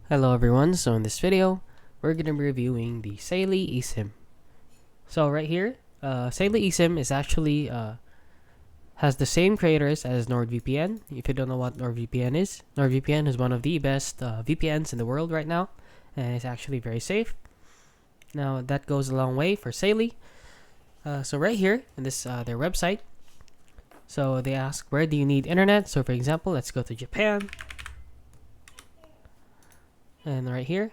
Hello everyone, so in this video, we're going to be reviewing the Saily eSIM. So right here, Saily eSIM is actually, has the same creators as NordVPN. If you don't know what NordVPN is one of the best VPNs in the world right now, and it's actually very safe. Now that goes a long way for Saily. So right here, in this their website, so they ask where do you need internet. So for example, let's go to Japan. And right here,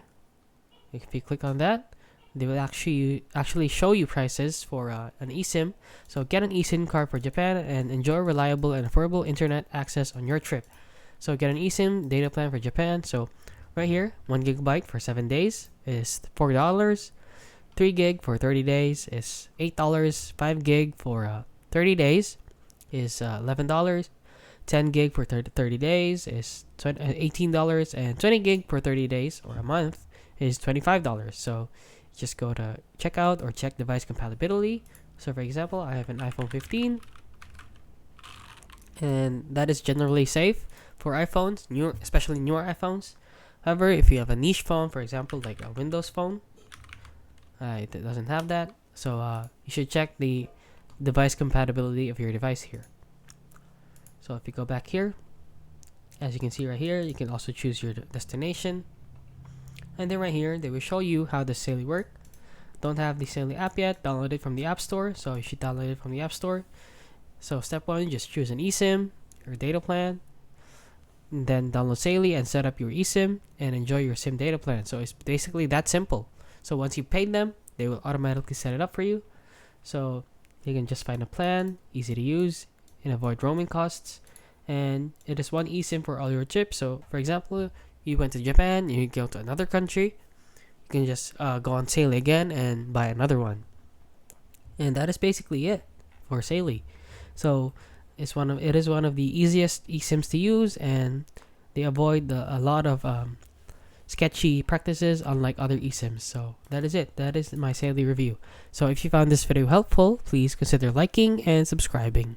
if you click on that, they will actually show you prices for an eSIM. So get an eSIM card for Japan and enjoy reliable and affordable internet access on your trip. So get an eSIM data plan for Japan. So right here, 1 gigabyte for 7 days is $4. 3 gig for 30 days is $8. 5 gig for 30 days is $11. 10 gig for 30 days is $18, and 20 gig for 30 days or a month is $25. So just go to checkout or check device compatibility. So for example, I have an iPhone 15, and that is generally safe for iPhones, especially newer iPhones. However, if you have a niche phone, for example, like a Windows phone, it doesn't have that. So you should check the device compatibility of your device here. So if you go back here, as you can see right here, you can also choose your destination. And then right here, they will show you how the Saily work. Don't have the Saily app yet, download it from the App Store. So you should download it from the App Store. So step 1, just choose an eSIM or data plan. And then download Saily and set up your eSIM and enjoy your SIM data plan. So it's basically that simple. So once you paid them, they will automatically set it up for you. So you can just find a plan, easy to use, and avoid roaming costs. And it is one eSIM for all your trips. So for example, you went to Japan, you go to another country, you can just go on Saily again and buy another one. And that is basically it for Saily. So it is one of the easiest eSIMs to use, and they avoid a lot of sketchy practices unlike other eSIMs. So that is it. That is my Saily review. So if you found this video helpful, please consider liking and subscribing.